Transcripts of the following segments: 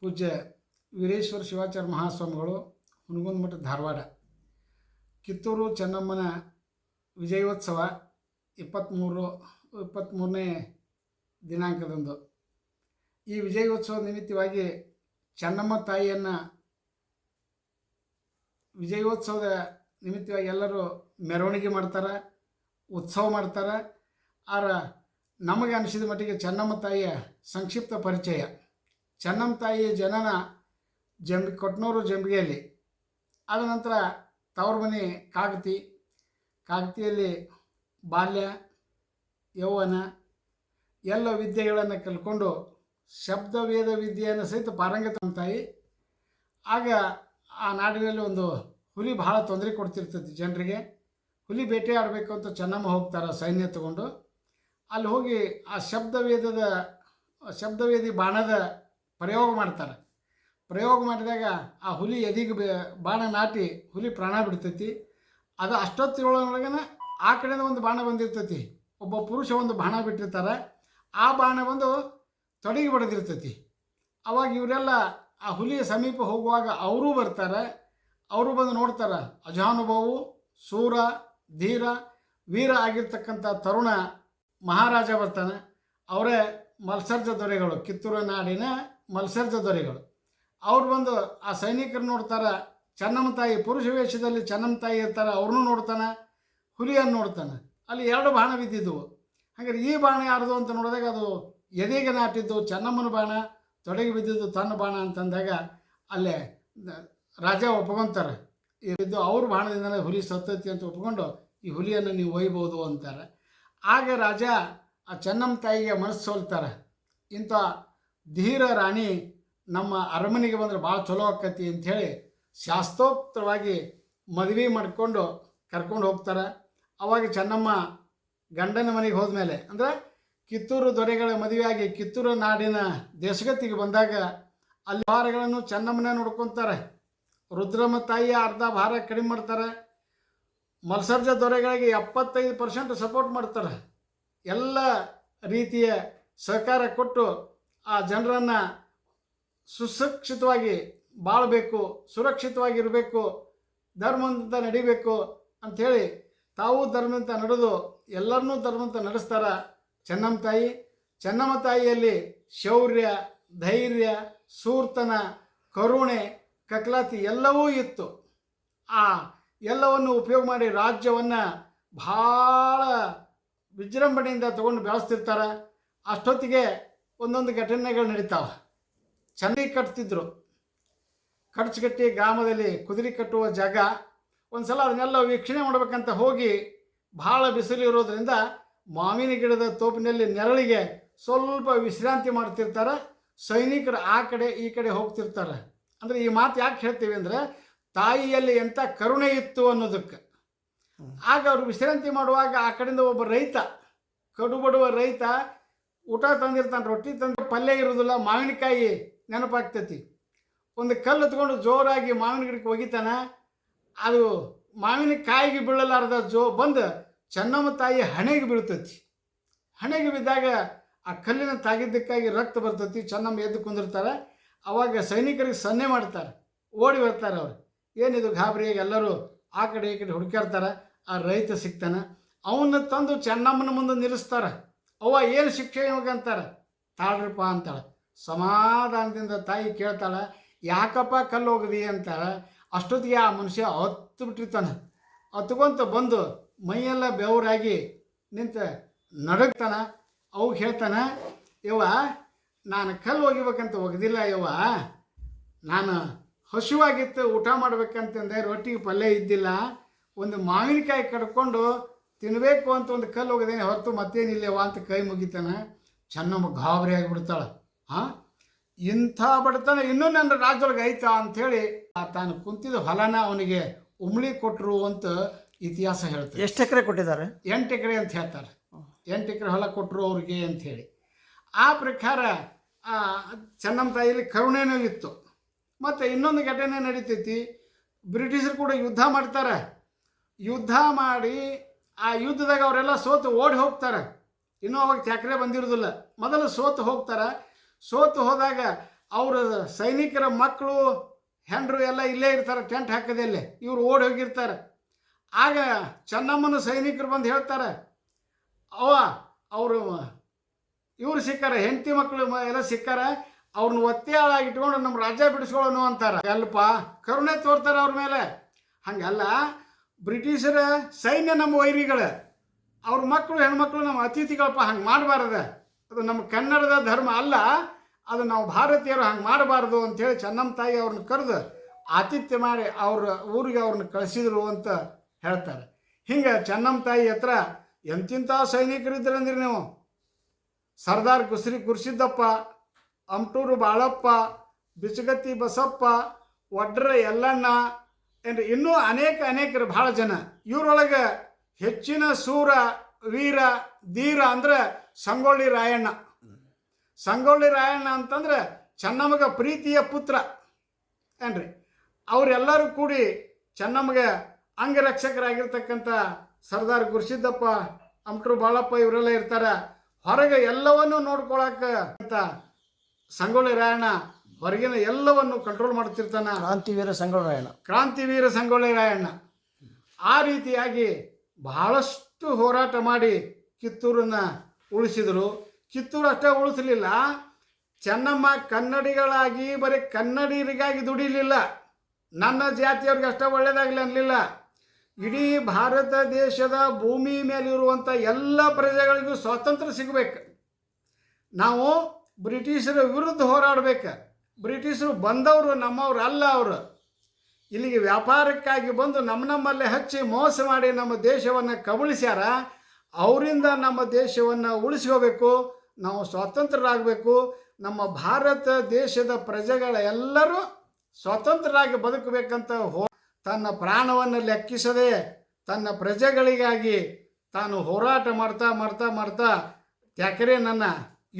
ಪೂಜ್ಯ ವೀರೇಶ್ವರ ಶಿವಾಚಾರ್ಯ ಮಹಾಸ್ವಾಮಿಗಳು ಹುನಗುಂದ ಮಠ ಧಾರವಾಡ. ಕಿತ್ತೂರು ಚೆನ್ನಮ್ಮನ ವಿಜಯೋತ್ಸವ 23ನೇ ದಿನಾಂಕದಂದು. ಈ ವಿಜಯೋತ್ಸವ ನಿಮಿತ್ತವಾಗಿ ಚೆನ್ನಮ್ಮ ತಾಯಿಯನ್ನು ವಿಜಯೋತ್ಸವದ ನಿಮಿತ್ತವಾಗಿ ಎಲ್ಲರೂ ಮೆರವಣಿಗೆ ಮಾಡ್ತಾರೆ, ಉತ್ಸವ ಮಾಡ್ತಾರೆ. ಆದ್ರೆ ನಮಗೆ ಅನಿಸಿದ ಮಟ್ಟಿಗೆ ಚೆನ್ನಮ್ಮ ತಾಯಿಯ ಸಂಕ್ಷಿಪ್ತ ಪರಿಚಯ. ಚೆನ್ನಮ್ಮ ತಾಯಿಯ ಜನನ ಕೊಟ್ನೂರು ಜಂಬಿಗೆಯಲ್ಲಿ, ಆದ ನಂತರ ತವರು ಮನೆ ಕಾಗತಿಯಲ್ಲಿ ಬಾಲ್ಯ ಯೌವನ ಎಲ್ಲ ವಿದ್ಯೆಗಳನ್ನು ಕಲ್ಕೊಂಡು ಶಬ್ದವೇದ ವಿದ್ಯೆಯನ್ನು ಸಹಿತ ಪಾರಂಗತ ತಾಯಿ. ಆಗ ಆ ನಾಡಿನಲ್ಲಿ ಒಂದು ಹುಲಿ ಬಹಳ ತೊಂದರೆ ಕೊಡ್ತಿರ್ತೈತಿ ಜನರಿಗೆ. ಹುಲಿ ಬೇಟೆ ಆಡಬೇಕು ಅಂತ ಚೆನ್ನಮ್ಮ ಹೋಗ್ತಾರೆ ಸೈನ್ಯ ತಗೊಂಡು. ಅಲ್ಲಿ ಹೋಗಿ ಆ ಶಬ್ದವೇದಿ ಬಾಣದ ಪ್ರಯೋಗ ಮಾಡ್ತಾರೆ. ಪ್ರಯೋಗ ಮಾಡಿದಾಗ ಆ ಹುಲಿ ಎದಿಗೆ ಬಾಣ ನಾಟಿ ಹುಲಿ ಪ್ರಾಣ ಬಿಡ್ತೈತಿ. ಅದು ಅಷ್ಟೊತ್ತಿರೊಳಗನ ಆ ಕಡೆಯಿಂದ ಒಂದು ಬಾಣ ಬಂದಿರ್ತೈತಿ. ಒಬ್ಬ ಪುರುಷ ಒಂದು ಬಾಣ ಬಿಟ್ಟಿರ್ತಾರೆ, ಆ ಬಾಣ ಬಂದು ತೊಡೆಗೆ ಬಡಿದಿರ್ತೈತಿ. ಅವಾಗ ಇವರೆಲ್ಲ ಆ ಹುಲಿಯ ಸಮೀಪ ಹೋಗುವಾಗ ಅವರೂ ಬರ್ತಾರೆ. ಅವರು ಬಂದು ನೋಡ್ತಾರೆ. ಅಜಾನುಭಾವು ಶೂರ ಧೀರ ವೀರ ಆಗಿರ್ತಕ್ಕಂಥ ತರುಣ ಮಹಾರಾಜ ಬರ್ತಾನೆ. ಅವರೇ ಮಲ್ಸರ್ಜ ದೊರೆಗಳು, ಕಿತ್ತೂರು ನಾಡಿನ ಮಲ್ಸರ್ಜ ದೊರೆಗಳು. ಅವ್ರು ಬಂದು ಆ ಸೈನಿಕರು ನೋಡ್ತಾರೆ. ಚೆನ್ನಮ್ಮ ತಾಯಿ ಪುರುಷ ವೇಷದಲ್ಲಿ ಚೆನ್ನಮ್ಮ ತಾಯಿ ಇರ್ತಾರೆ, ಅವ್ರನ್ನೂ ನೋಡ್ತಾನೆ, ಹುಲಿಯನ್ನು ನೋಡ್ತಾನೆ. ಅಲ್ಲಿ 2 ಬಾಣ ಬಿದ್ದಿದ್ದವು. ಹಾಗಾದ್ರೆ ಈ ಬಾಣ ಯಾರ್ದು ಅಂತ ನೋಡಿದಾಗ ಅದು ಎದೆಗೆ ನಾಟಿದ್ದು ಚೆನ್ನಮ್ಮನ ಬಾಣ, ತೊಡೆಗೆ ಬಿದ್ದಿದ್ದು ತನ್ನ ಬಾಣ ಅಂತಂದಾಗ ಅಲ್ಲೇ ರಾಜ ಒಪ್ಕೊತಾರೆ. ಇದು ಅವ್ರ ಬಾಣದಿಂದಲೇ ಹುಲಿ ಸತ್ತೈತಿ ಅಂತ ಒಪ್ಕೊಂಡು ಈ ಹುಲಿಯನ್ನು ನೀವು ಒಯ್ಬೋದು ಅಂತಾರೆ. ಆಗ ರಾಜ ಆ ಚೆನ್ನಮ್ಮ ತಾಯಿಗೆ ಮನಸ್ಸು ಸೋಲ್ತಾರೆ. ಇಂಥ ಧೀರ ರಾಣಿ ನಮ್ಮ ಅರಮನೆಗೆ ಬಂದರೆ ಭಾಳ ಚಲೋ ಆಕ್ಕತಿ ಅಂಥೇಳಿ ಶಾಸ್ತ್ರೋಕ್ತವಾಗಿ ಮದುವೆ ಮಾಡಿಕೊಂಡು ಕರ್ಕೊಂಡು ಹೋಗ್ತಾರೆ. ಅವಾಗ ಚೆನ್ನಮ್ಮ ಗಂಡನ ಮನೆಗೆ ಹೋದ್ಮೇಲೆ, ಅಂದರೆ ಕಿತ್ತೂರು ದೊರೆಗಳ ಮದುವೆಯಾಗಿ ಕಿತ್ತೂರು ನಾಡಿನ ದೇಶಗತಿಗೆ ಬಂದಾಗ ಅಲ್ಲಿ ಭಾರಗಳನ್ನು ಚೆನ್ನಮ್ಮನೇ ನೋಡ್ಕೊತಾರೆ. ರುದ್ರಮ್ಮ ತಾಯಿಯ ಅರ್ಧ ಭಾರ ಕಡಿಮೆ ಮಾಡ್ತಾರೆ. ಮಲ್ಸರ್ಜ ದೊರೆಗಳಿಗೆ 75% ಸಪೋರ್ಟ್ ಮಾಡ್ತಾರೆ. ಎಲ್ಲ ರೀತಿಯ ಸಹಕಾರ ಕೊಟ್ಟು ಆ ಜನರನ್ನು ಸುಶಿಕ್ಷಿತವಾಗಿ ಬಾಳಬೇಕು, ಸುರಕ್ಷಿತವಾಗಿರಬೇಕು, ಧರ್ಮದಂತ ನಡಿಬೇಕು ಅಂಥೇಳಿ ತಾವು ಧರ್ಮದಂತ ನಡೆದು ಎಲ್ಲರನ್ನೂ ಧರ್ಮದಂತ ನಡೆಸ್ತಾರೆ ಚೆನ್ನಮ್ಮ ತಾಯಿ. ಚೆನ್ನಮ್ಮ ತಾಯಿಯಲ್ಲಿ ಶೌರ್ಯ, ಧೈರ್ಯ, ಸೂರ್ತನ, ಕರುಣೆ, ಕಕ್ಲಾತಿ ಎಲ್ಲವೂ ಇತ್ತು. ಆ ಎಲ್ಲವನ್ನು ಉಪಯೋಗ ಮಾಡಿ ರಾಜ್ಯವನ್ನು ಭಾಳ ವಿಜೃಂಭಣೆಯಿಂದ ತೊಗೊಂಡು ಬೆಳೆಸ್ತಿರ್ತಾರೆ. ಅಷ್ಟೊತ್ತಿಗೆ ಒಂದೊಂದು ಘಟನೆಗಳು ನಡೀತಾವೆ. ಚೆನ್ನೈ ಕಟ್ತಿದ್ರು. ಕಟ್ಟಿ ಗ್ರಾಮದಲ್ಲಿ ಕುದುರೆ ಕಟ್ಟುವ ಜಾಗ. ಒಂದು ಸಲ ಅದನ್ನೆಲ್ಲ ವೀಕ್ಷಣೆ ಮಾಡಬೇಕಂತ ಹೋಗಿ ಭಾಳ ಬಿಸಿಲು ಇರೋದ್ರಿಂದ ಮಾವಿನ ಗಿಡದ ತೋಪಿನಲ್ಲಿ ನೆರಳಿಗೆ ಸ್ವಲ್ಪ ವಿಶ್ರಾಂತಿ ಮಾಡ್ತಿರ್ತಾರೆ. ಸೈನಿಕರು ಆ ಕಡೆ ಈ ಕಡೆ ಹೋಗ್ತಿರ್ತಾರೆ. ಅಂದರೆ ಈ ಮಾತು ಯಾಕೆ ಹೇಳ್ತೀವಿ ಅಂದರೆ ತಾಯಿಯಲ್ಲಿ ಎಂಥ ಕರುಣೆ ಇತ್ತು ಅನ್ನೋದಕ್ಕೆ. ಆಗ ಅವರು ವಿಶ್ರಾಂತಿ ಮಾಡುವಾಗ ಆ ಕಡೆಯಿಂದ ಒಬ್ಬ ರೈತ, ಕಡುಬಡುವ ರೈತ ಊಟ ತಂದಿರ್ತಾನೆ. ರೊಟ್ಟಿ ತಂದು ಪಲ್ಯ ಇರೋದಿಲ್ಲ, ಮಾವಿನಕಾಯಿ ನೆನಪಾಗ್ತೈತಿ. ಒಂದು ಕಲ್ಲು ತಗೊಂಡು ಜೋರಾಗಿ ಮಾವಿನ ಗಿಡಕ್ಕೆ ಒಗಿತಾನೆ. ಅದು ಮಾವಿನಕಾಯಿಗೆ ಬೀಳಲಾರ್ದ ಬಂದು ಚೆನ್ನಮ್ಮ ತಾಯಿ ಹಣೆಗೆ ಬೀಳ್ತೈತಿ. ಹಣೆಗೆ ಬಿದ್ದಾಗ ಆ ಕಲ್ಲಿನ ತಾಗಿದ್ದಕ್ಕಾಗಿ ರಕ್ತ ಬರ್ತೈತಿ. ಚೆನ್ನಮ್ಮ ಎದ್ದು ಕುಂದಿರ್ತಾರೆ. ಆವಾಗ ಸೈನಿಕರಿಗೆ ಸನ್ನೆ ಮಾಡ್ತಾರೆ, ಓಡಿ ಬರ್ತಾರೆ. ಅವರು ಏನಿದು ಗಾಬರಿಯಾಗಿ ಎಲ್ಲರೂ ಆ ಕಡೆ ಈ ಕಡೆ ಹುಡುಕಾಡ್ತಾರೆ. ಆ ರೈತ ಸಿಗ್ತಾನೆ. ಅವನ್ನ ತಂದು ಚೆನ್ನಮ್ಮನ ಮುಂದೆ ನಿಲ್ಲಿಸ್ತಾರೆ. ಅವ್ವ ಏನು ಶಿಕ್ಷೆ ಅಂತಾರೆ. ತಾಳ್ರಪ್ಪ ಅಂತಾಳೆ. ಸಮಾಧಾನದಿಂದ ತಾಯಿ ಕೇಳ್ತಾಳೆ, ಯಾಕಪ್ಪ ಕಲ್ಲು ಹೋಗದಿ ಅಂತಾಳೆ. ಅಷ್ಟೊತ್ತಿಗೆ ಆ ಮನುಷ್ಯ ಹತ್ತು ಬಿಟ್ಟಿರ್ತಾನೆ. ಹತ್ಕೊಂತ ಬಂದು ಮೈಯೆಲ್ಲ ಬೆವರಾಗಿ ನಿಂತ ನಡಗ್ತಾನೆ. ಅವು ಹೇಳ್ತಾನೆ, ಯವ್ವ ನಾನು ಕಲ್ಲು ಒಗಿಬೇಕಂತ ಒಗ್ದಿಲ್ಲ ಯವ್ವ, ನಾನು ಹಸಿವಾಗಿತ್ತು, ಊಟ ಮಾಡ್ಬೇಕಂತಂದೆ, ರೊಟ್ಟಿಗೆ ಪಲ್ಯ ಇದ್ದಿಲ್ಲ, ಒಂದು ಮಾವಿನಕಾಯಿ ಕಡ್ಕೊಂಡು ತಿನ್ನಬೇಕು ಅಂತ ಒಂದು ಕಲ್ಲು ಹೋಗದೇನೆ ಹೊರತು ಮತ್ತೇನಿಲ್ಲವ ಅಂತ ಕೈ ಮುಗಿತಾನೆ. ಚೆನ್ನಮ್ಮ ಗಾಬರಿ ಆಗಿಬಿಡ್ತಾಳೆ. ಇಂಥ ಬಡತನ ಇನ್ನೂ ನನ್ನ ರಾಜ್ಯದೊಳಗೆ ಐತಾ ಅಂಥೇಳಿ ತಾನು ಕುಂತಿದ್ದ ಹೊಲನ ಅವನಿಗೆ ಉಮ್ಳಿ ಕೊಟ್ಟರು ಅಂತ ಇತಿಹಾಸ ಹೇಳ್ತಾರೆ. ಎಷ್ಟು ಎಕರೆ ಕೊಟ್ಟಿದ್ದಾರೆ? 8 ಎಕರೆ ಅಂತ ಹೇಳ್ತಾರೆ. 8 ಎಕರೆ ಹೊಲ ಕೊಟ್ಟರು ಅವ್ರಿಗೆ ಅಂಥೇಳಿ. ಆ ಪ್ರಕಾರ ಚೆನ್ನಮ್ಮ ತಾಯಿಯಲ್ಲಿ ಕರುಣೆನೂ ಇತ್ತು. ಮತ್ತು ಇನ್ನೊಂದು ಘಟನೆ ನಡೀತೈತಿ. ಬ್ರಿಟಿಷರು ಕೂಡ ಯುದ್ಧ ಮಾಡ್ತಾರೆ. ಯುದ್ಧ ಮಾಡಿ ಆ ಯುದ್ಧದಾಗ ಅವರೆಲ್ಲ ಸೋತು ಓಡಿ ಹೋಗ್ತಾರೆ. ಇನ್ನೂ ಅವಾಗ ತ್ಯಾಕ್ರೆ ಬಂದಿರೋದಿಲ್ಲ. ಮೊದಲು ಸೋತು ಹೋಗ್ತಾರೆ. ಸೋತು ಹೋದಾಗ ಅವರ ಸೈನಿಕರ ಮಕ್ಕಳು ಹೆಂಡ್ರು ಎಲ್ಲ ಇಲ್ಲೇ ಇರ್ತಾರೆ, ಟೆಂಟ್ ಹಾಕದಲ್ಲೇ. ಇವರು ಓಡಿ ಹೋಗಿರ್ತಾರೆ. ಆಗ ಚೆನ್ನಮ್ಮನ ಸೈನಿಕರು ಬಂದು ಹೇಳ್ತಾರೆ, ಅವರು ಇವ್ರು ಸಿಕ್ಕಾರ, ಹೆಂಡತಿ ಮಕ್ಕಳು ಎಲ್ಲ ಸಿಕ್ಕಾರ, ಅವ್ರನ್ನ ಒತ್ತೆ ಆಳಾಗಿ ಇಟ್ಕೊಂಡು ನಮ್ಮ ರಾಜ್ಯ ಬಿಡಿಸ್ಕೊಳ್ಳೋನು ಅಂತಾರೆ. ಅಲ್ಪ ಕರುಣೆ ತೋರ್ತಾರೆ ಅವ್ರ ಮೇಲೆ. ಹಂಗಲ್ಲ, ಬ್ರಿಟಿಷರ ಸೈನ್ಯ ನಮ್ಮ ವೈರಿಗಳು, ಅವ್ರ ಮಕ್ಕಳು ಹೆಣ್ಮಕ್ಳು ನಮ್ಮ ಅತಿಥಿಗಳಪ್ಪ, ಹಂಗೆ ಮಾಡಬಾರ್ದ. ಅದು ನಮ್ಮ ಕನ್ನಡದ ಧರ್ಮ ಅಲ್ಲ, ಅದು ನಾವು ಭಾರತೀಯರು ಹಂಗೆ ಮಾಡಬಾರ್ದು ಅಂಥೇಳಿ ಚೆನ್ನಮ್ಮ ತಾಯಿ ಅವ್ರನ್ನ ಕರೆದು ಆತಿಥ್ಯ ಮಾಡಿ ಅವ್ರ ಊರಿಗೆ ಅವ್ರನ್ನ ಕಳಿಸಿದ್ರು ಅಂತ ಹೇಳ್ತಾರೆ. ಹಿಂಗೆ ಚೆನ್ನಮ್ಮ ತಾಯಿ ಹತ್ರ ಎಂತಿಂಥ ಸೈನಿಕರಿದ್ರಂದ್ರೆ ನೀವು, ಸರ್ದಾರ್ ಗುರ್ಸಿದ್ದಪ್ಪ, ಅಮಟೂರು ಬಾಳಪ್ಪ, ಬಿಚಗತ್ತಿ ಬಸಪ್ಪ, ಒಡ್ರ ಯಲ್ಲಣ್ಣ, ಏನ್ರಿ ಇನ್ನೂ ಅನೇಕರು ಭಾಳ ಜನ. ಇವರೊಳಗೆ ಹೆಚ್ಚಿನ ಸೂರ ವೀರ ಧೀರ ಅಂದ್ರೆ ಸಂಗೊಳ್ಳಿ ರಾಯಣ್ಣ. ಸಂಗೊಳ್ಳಿ ರಾಯಣ್ಣ ಅಂತಂದ್ರೆ ಚೆನ್ನಮ್ಮಗ ಪ್ರೀತಿಯ ಪುತ್ರ ಏನ್ರಿ. ಅವರೆಲ್ಲರೂ ಕೂಡಿ ಚೆನ್ನಮ್ಮಗೆ ಅಂಗರಕ್ಷಕರಾಗಿರ್ತಕ್ಕಂಥ ಸರ್ದಾರ್ ಗುರ್ಸಿದ್ದಪ್ಪ, ಅಮಟೂರು ಬಾಳಪ್ಪ ಇವರೆಲ್ಲ ಇರ್ತಾರೆ. ಹೊರಗೆ ಎಲ್ಲವನ್ನೂ ನೋಡ್ಕೊಳಕ್ಕೆ ಅಂತ ಸಂಗೊಳ್ಳಿ ರಾಯಣ್ಣ ಹೊರಗಿನ ಎಲ್ಲವನ್ನು ಕಂಟ್ರೋಲ್ ಮಾಡ್ತಿರ್ತಾನೆ. ಕ್ರಾಂತಿವೀರ ಸಂಗೊಳ್ಳಿ ರಾಯಣ್ಣ. ಆ ರೀತಿಯಾಗಿ ಬಹಳಷ್ಟು ಹೋರಾಟ ಮಾಡಿ ಕಿತ್ತೂರನ್ನು ಉಳಿಸಿದರು. ಕಿತ್ತೂರು ಅಷ್ಟೇ ಉಳಿಸಲಿಲ್ಲ, ಚೆನ್ನಮ್ಮ ಕನ್ನಡಿಗಳಾಗಿ ಬರೀ ಕನ್ನಡಿಗರಿಗಾಗಿ ದುಡಿಲಿಲ್ಲ, ನನ್ನ ಜಾತಿಯವ್ರಿಗೆ ಅಷ್ಟೇ ಒಳ್ಳೇದಾಗಲಿ ಅನ್ನಲಿಲ್ಲ. ಇಡೀ ಭಾರತ ದೇಶದ ಭೂಮಿ ಮೇಲಿರುವಂಥ ಎಲ್ಲ ಪ್ರಜೆಗಳಿಗೂ ಸ್ವಾತಂತ್ರ್ಯ ಸಿಗಬೇಕು. ನಾವು ಬ್ರಿಟಿಷರ ವಿರುದ್ಧ ಹೋರಾಡಬೇಕು. ಬ್ರಿಟಿಷರು ಬಂದವರು ನಮ್ಮವ್ರು ಅಲ್ಲ. ಅವರು ಇಲ್ಲಿಗೆ ವ್ಯಾಪಾರಕ್ಕಾಗಿ ಬಂದು ನಮ್ಮಲ್ಲೇ ಹಚ್ಚಿ ಮೋಸ ಮಾಡಿ ನಮ್ಮ ದೇಶವನ್ನು ಕಬಳಿಸ್ಯಾರ. ಅವರಿಂದ ನಮ್ಮ ದೇಶವನ್ನು ಉಳಿಸ್ಕೋಬೇಕು, ನಾವು ಸ್ವಾತಂತ್ರ್ಯರಾಗಬೇಕು. ನಮ್ಮ ಭಾರತ ದೇಶದ ಪ್ರಜೆಗಳ ಎಲ್ಲರೂ ಸ್ವತಂತ್ರರಾಗಿ ಬದುಕಬೇಕಂತ ತನ್ನ ಪ್ರಾಣವನ್ನು ಲೆಕ್ಕಿಸದೆ ತನ್ನ ಪ್ರಜೆಗಳಿಗಾಗಿ ತಾನು ಹೋರಾಟ ಮಾಡ್ತಾ ತ್ಯಾಕರೆ ನನ್ನ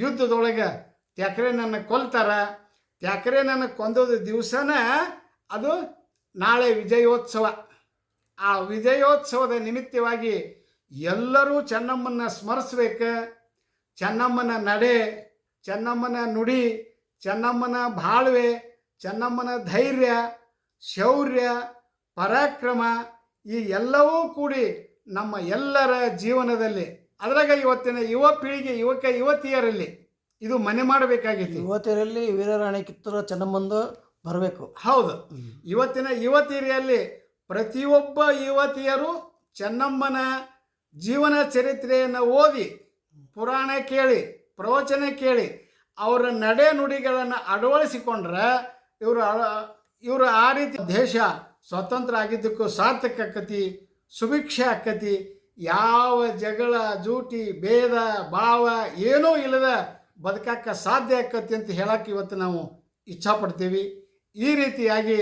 ಯುದ್ಧದೊಳಗೆ ತ್ಯಾಕರೆ ನನ್ನ ಕೊಲ್ತಾರ. ತ್ಯಾಕರೆ ನನ್ನ ಕೊಂದದ ದಿವಸನ ಅದು ನಾಳೆ ವಿಜಯೋತ್ಸವ. ಆ ವಿಜಯೋತ್ಸವದ ನಿಮಿತ್ತವಾಗಿ ಎಲ್ಲರೂ ಚೆನ್ನಮ್ಮನ ಸ್ಮರಿಸ್ಬೇಕು. ಚೆನ್ನಮ್ಮನ ನಡೆ, ಚೆನ್ನಮ್ಮನ ನುಡಿ, ಚೆನ್ನಮ್ಮನ ಬಾಳ್ವೆ, ಚೆನ್ನಮ್ಮನ ಧೈರ್ಯ, ಶೌರ್ಯ, ಪರಾಕ್ರಮ ಈ ಎಲ್ಲವೂ ಕೂಡಿ ನಮ್ಮ ಎಲ್ಲರ ಜೀವನದಲ್ಲಿ, ಅದರಾಗ ಇವತ್ತಿನ ಯುವ ಪೀಳಿಗೆ ಯುವತಿಯರಲ್ಲಿ ಇದು ಮನೆ ಮಾಡಬೇಕಾಗಿತ್ತು. ಯುವತಿಯರಲ್ಲಿ ವೀರರಾಣಿ ಕಿತ್ತೂರು ಚೆನ್ನಮ್ಮಂದು ಬರಬೇಕು. ಹೌದು, ಇವತ್ತಿನ ಯುವತಿಯರಲ್ಲಿ ಪ್ರತಿಯೊಬ್ಬ ಯುವತಿಯರು ಚೆನ್ನಮ್ಮನ ಜೀವನ ಚರಿತ್ರೆಯನ್ನು ಓದಿ, ಪುರಾಣ ಕೇಳಿ, ಪ್ರವಚನ ಕೇಳಿ, ಅವರ ನಡೆ ನುಡಿಗಳನ್ನು ಅಳವಡಿಸಿಕೊಂಡ್ರೆ ಇವರು ಆ ರೀತಿ ದೇಶ ಸ್ವತಂತ್ರ ಆಗಿದ್ದಕ್ಕೂ ಸಾರ್ಥಕ ಆಕತಿ, ಸುಭಿಕ್ಷೆ ಆಕತಿ. ಯಾವ ಜಗಳ ಜೂಟಿ ಭೇದ ಭಾವ ಏನೂ ಇಲ್ಲದ ಬದುಕಕ್ಕೆ ಸಾಧ್ಯ ಆಕತಿ ಅಂತ ಹೇಳಕ್ಕೆ ಇವತ್ತು ನಾವು ಇಚ್ಛಾಪಡ್ತೀವಿ. ಈ ರೀತಿಯಾಗಿ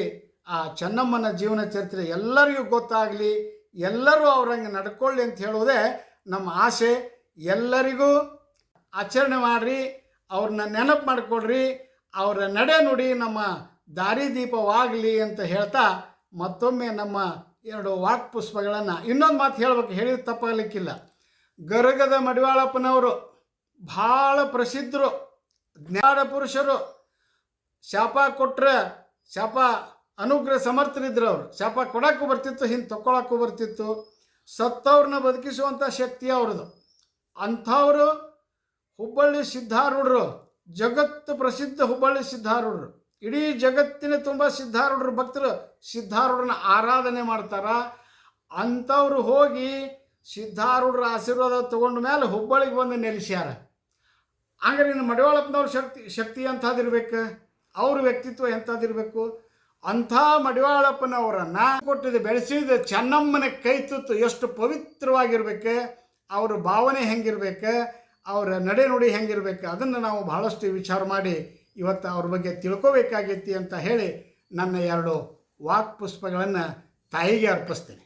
ಆ ಚೆನ್ನಮ್ಮನ ಜೀವನ ಚರಿತ್ರೆ ಎಲ್ಲರಿಗೂ ಗೊತ್ತಾಗಲಿ, ಎಲ್ಲರೂ ಅವ್ರಂಗೆ ನಡ್ಕೊಳ್ಳಿ ಅಂತ ಹೇಳುವುದೇ ನಮ್ಮ ಆಸೆ. ಎಲ್ಲರಿಗೂ ಆಚರಣೆ ಮಾಡಿರಿ, ಅವ್ರನ್ನ ನೆನಪು ಮಾಡಿಕೊಡ್ರಿ, ಅವರ ನಡೆ ನುಡಿ ನಮ್ಮ ದಾರಿದೀಪವಾಗಲಿ ಅಂತ ಹೇಳ್ತಾ ಮತ್ತೊಮ್ಮೆ ನಮ್ಮ 2 ವಾಕ್ಪುಷ್ಪಗಳನ್ನು ಇನ್ನೊಂದು ಮಾತು ಹೇಳಬೇಕು, ಹೇಳಿದ ತಪ್ಪಾಗಲಿಕ್ಕಿಲ್ಲ. ಗರಗದ ಮಡಿವಾಳಪ್ಪನವರು ಭಾಳ ಪ್ರಸಿದ್ಧರು, ಜ್ಞಾನ ಪುರುಷರು. ಶಾಪ ಕೊಟ್ಟರೆ ಶಾಪ ಅನುಗ್ರಹ ಸಮರ್ಥರಿದ್ರು. ಅವರು ಶಾಪ ಕೊಡೋಕ್ಕೂ ಬರ್ತಿತ್ತು, ಹಿಂದೆ ತಗೊಳಕ್ಕೂ ಬರ್ತಿತ್ತು. ಸತ್ತವ್ರನ್ನ ಬದುಕಿಸುವಂಥ ಶಕ್ತಿ ಅವ್ರದ್ದು. ಅಂಥವರು ಹುಬ್ಬಳ್ಳಿ ಸಿದ್ಧಾರೂಢರು, ಜಗತ್ತು ಪ್ರಸಿದ್ಧ ಹುಬ್ಬಳ್ಳಿ ಸಿದ್ಧಾರೂಢರು. ಇಡೀ ಜಗತ್ತಿನ ತುಂಬ ಸಿದ್ಧಾರೂಢರು ಭಕ್ತರು ಸಿದ್ಧಾರೂಢರನ್ನ ಆರಾಧನೆ ಮಾಡ್ತಾರೆ. ಅಂಥವ್ರು ಹೋಗಿ ಸಿದ್ಧಾರೂಢರ ಆಶೀರ್ವಾದ ತೊಗೊಂಡ ಮೇಲೆ ಹುಬ್ಬಳ್ಳಿಗೆ ಬಂದು ನೆಲೆಸ್ಯಾರ. ಹಂಗಾರೆ ಇನ್ನು ಮಡಿವಾಳಪ್ಪನವ್ರ ಶಕ್ತಿ ಎಂಥದಿರ್ಬೇಕು, ಅವ್ರ ವ್ಯಕ್ತಿತ್ವ ಎಂಥದಿರಬೇಕು. ಅಂಥ ಮಡಿವಾಳಪ್ಪನವರನ್ನು ಕೊಟ್ಟಿದ್ದು ಬೆಳೆಸಿದ ಚೆನ್ನಮ್ಮನ ಕೈ ತುತ್ತು ಎಷ್ಟು ಪವಿತ್ರವಾಗಿರ್ಬೇಕು, ಅವ್ರ ಭಾವನೆ ಹೆಂಗಿರ್ಬೇಕು, ಅವರ ನಡೆ ನುಡಿ ಹೆಂಗಿರ್ಬೇಕು, ಅದನ್ನು ನಾವು ಬಹಳಷ್ಟು ವಿಚಾರ ಮಾಡಿ ಇವತ್ತು ಅವ್ರ ಬಗ್ಗೆ ತಿಳ್ಕೋಬೇಕಾಗೈತಿ ಅಂತ ಹೇಳಿ ನನ್ನ 2 ವಾಕ್ಪುಷ್ಪಗಳನ್ನು ತಾಯಿಗೆ ಅರ್ಪಿಸ್ತೇನೆ.